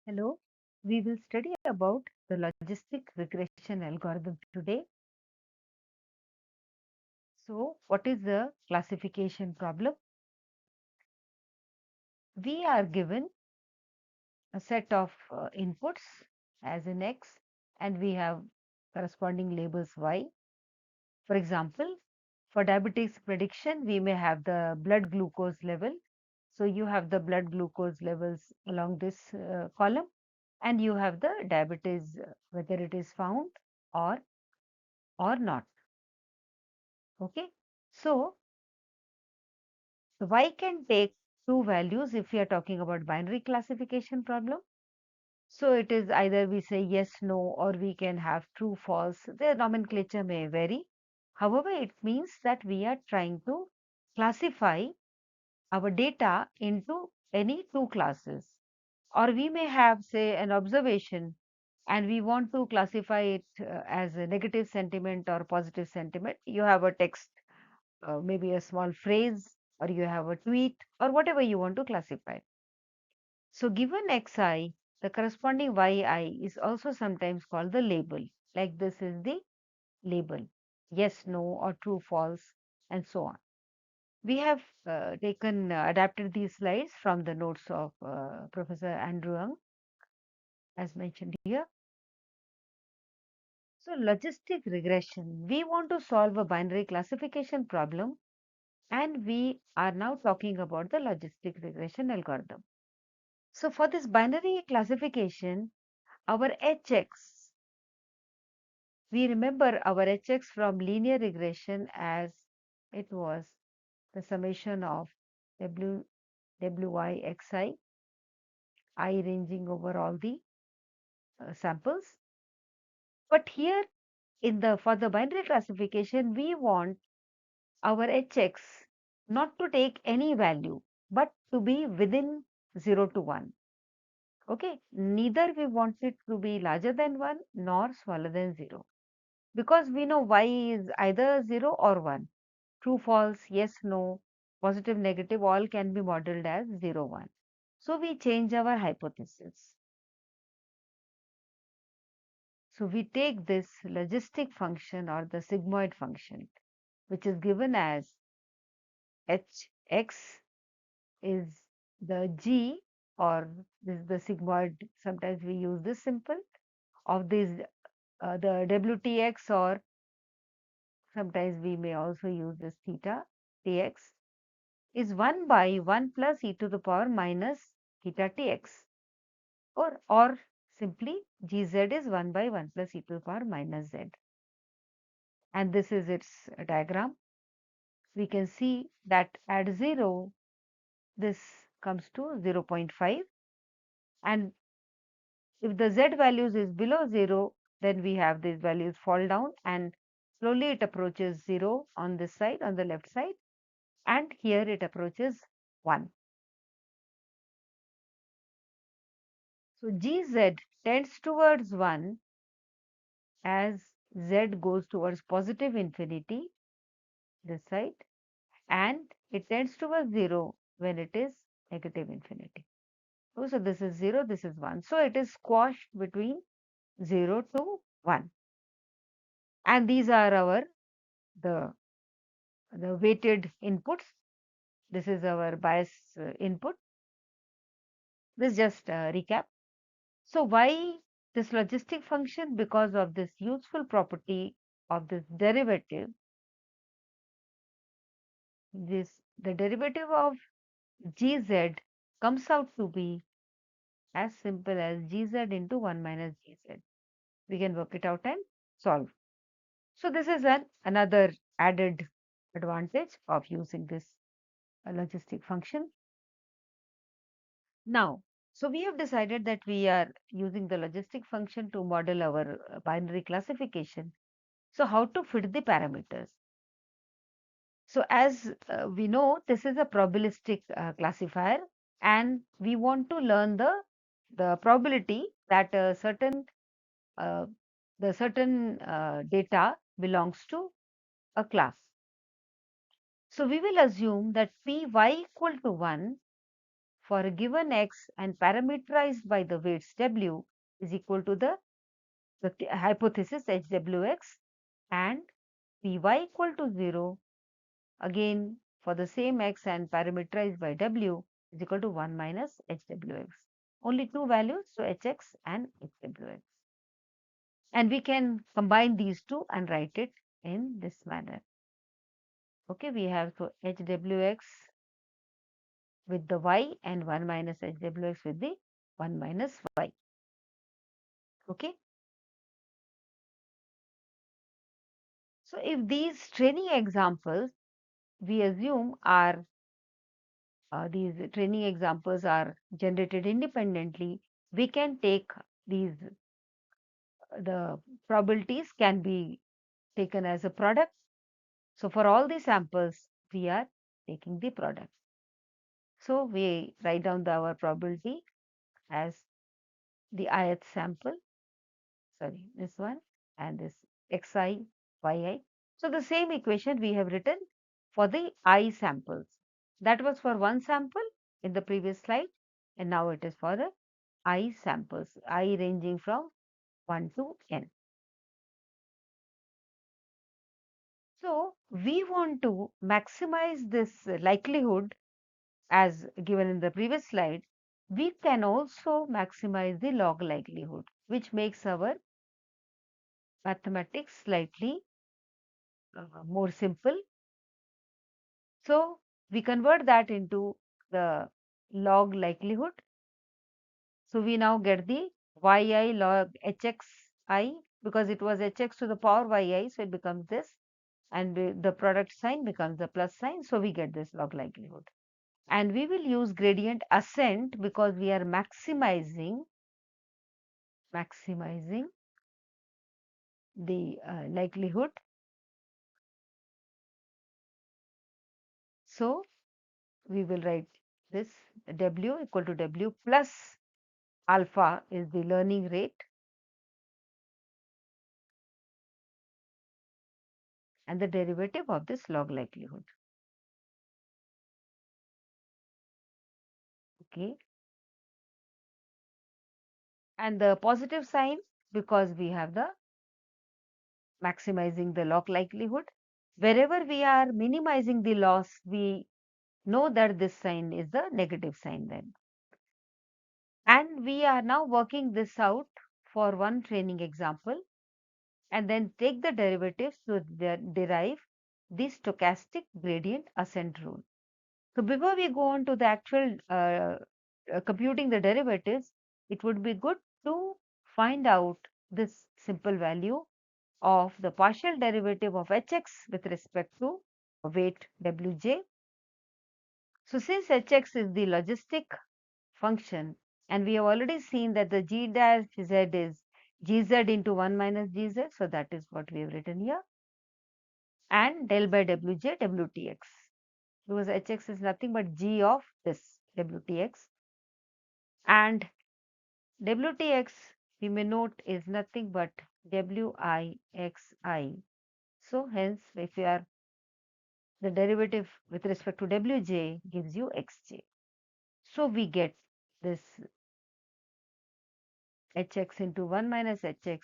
Hello, we will study about the logistic regression algorithm today. So, what is the classification problem? We are given a set of inputs as in X, and we have corresponding labels Y. For example, for diabetes prediction, we may have the blood glucose level. So, you have the blood glucose levels along this column, and you have the diabetes, whether it is found or not. Okay, so y can take two values if we are talking about binary classification problem. So it is either we say yes, no, or we can have true, false. The nomenclature may vary. However, it means that we are trying to classify our data into any two classes. Or we may have, say, an observation and we want to classify it as a negative sentiment or positive sentiment. You have a text, maybe a small phrase, or you have a tweet, or whatever you want to classify. So given xi, the corresponding yi is also sometimes called the label. Like this is the label, yes, no, or true, false, and so on. We have adapted these slides from the notes of Professor Andrew Ng, as mentioned here. So logistic regression, we want to solve a binary classification problem, and we are now talking about the logistic regression algorithm. So for this binary classification, our Hx, we remember our Hx from linear regression as it was the summation of w wi xi, I ranging over all the samples. But here in the for the binary classification, we want our Hx not to take any value, but to be within 0 to 1. Okay, neither we want it to be larger than 1 nor smaller than 0, because we know y is either 0 or 1. True, false, yes, no, positive, negative, all can be modeled as 0, 1. So we change our hypothesis. So we take this logistic function or the sigmoid function, which is given as hx is the g, or this is the sigmoid. Sometimes we use this simple of this the wtx, or sometimes we may also use this theta tx, is 1 by 1 plus e to the power minus theta tx, or simply gz is 1 by 1 plus e to the power minus z. And this is its diagram. We can see that at 0, this comes to 0.5, and if the z values is below 0, then we have these values fall down and slowly it approaches 0 on this side, on the left side, and here it approaches 1. So gz tends towards 1 as z goes towards positive infinity, this side, and it tends towards 0 when it is negative infinity. Oh, so this is 0, this is 1. So it is squashed between 0 to 1. And these are our the weighted inputs. This is our bias input. This just recap. So why this logistic function? Because of this useful property of this derivative. The derivative of gz comes out to be as simple as gz into 1 minus gz. We can work it out and solve. So this is another added advantage of using this logistic function. Now, so we have decided that we are using the logistic function to model our binary classification. So how to fit the parameters? So as we know, this is a probabilistic classifier, and we want to learn the probability that uh, certain data belongs to a class. So we will assume that py equal to 1 for a given x and parameterized by the weights w is equal to the hypothesis hwx, and py equal to 0 again for the same x and parameterized by w is equal to 1 minus hwx. Only two values, so hx and hwx. And we can combine these two and write it in this manner. Okay, we have so hwx with the y and 1 minus hwx with the 1 minus y. Okay. So if these training examples we assume are these training examples are generated independently, we can take these the probabilities can be taken as a product. So for all the samples, we are taking the product. So we write down our probability as the ith sample, sorry, this one, and this xi, yi. So the same equation we have written for the I samples. That was for one sample in the previous slide, and now it is for the I samples, I ranging from 1 to n. So we want to maximize this likelihood as given in the previous slide. We can also maximize the log likelihood, which makes our mathematics slightly more simple. So we convert that into the log likelihood. So we now get the yi log hxi, because it was hx to the power yi, so it becomes this, and the product sign becomes the plus sign. So we get this log likelihood. And we will use gradient ascent because we are maximizing the likelihood. So we will write this w equal to w plus alpha is the learning rate, and the derivative of this log likelihood. Okay. And the positive sign, because we have the maximizing the log likelihood. Wherever we are minimizing the loss, we know that this sign is the negative sign then. And we are now working this out for one training example, and then take the derivatives to derive the stochastic gradient ascent rule. So before we go on to the actual computing the derivatives, it would be good to find out this simple value of the partial derivative of hx with respect to weight wj. So since hx is the logistic function, and we have already seen that the g dash z is gz into 1 minus gz, so that is what we have written here, and del by wj wtx, because hx is nothing but g of this wtx, and wtx we may note is nothing but wixi. So hence if we are the derivative with respect to wj gives you xj. So we get this hx into 1 minus hx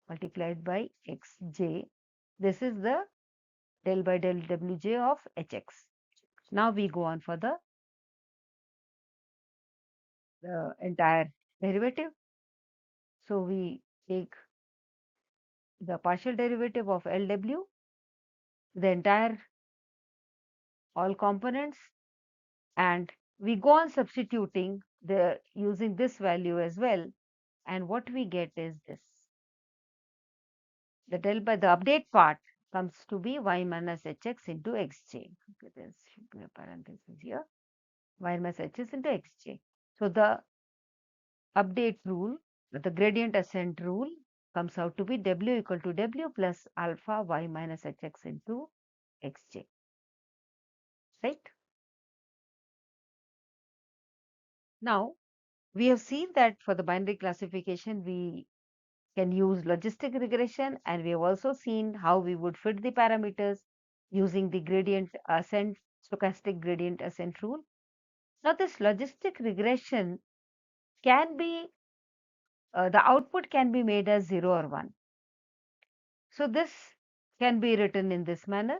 multiplied by xj. This is the del by del wj of hx. Now we go on for the entire derivative. So we take the partial derivative of lw, the entire all components, and we go on substituting the using this value as well, and what we get is this. The del by the update part comes to be y minus hx into xj. Okay, there should be a parenthesis here. Y minus hx into xj. So the update rule, the gradient ascent rule, comes out to be w equal to w plus alpha y minus hx into xj. Right? Now, we have seen that for the binary classification, we can use logistic regression, and we have also seen how we would fit the parameters using the gradient ascent, stochastic gradient ascent rule. Now this logistic regression can be, the output can be made as 0 or 1. So this can be written in this manner: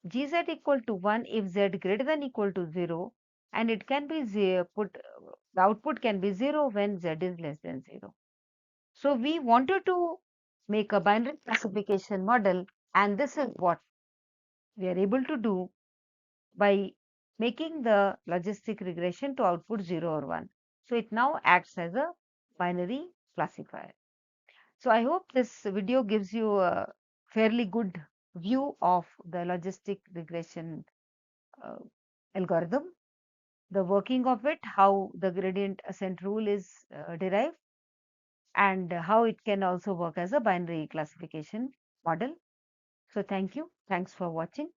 gz equal to 1 if z greater than equal to 0, and it can be the output can be 0 when z is less than 0. So we wanted to make a binary classification model, and this is what we are able to do by making the logistic regression to output 0 or 1. So it now acts as a binary classifier. So I hope this video gives you a fairly good view of the logistic regression uh, algorithm, the working of it, how the gradient ascent rule is derived, and how it can also work as a binary classification model. So thank you. Thanks for watching.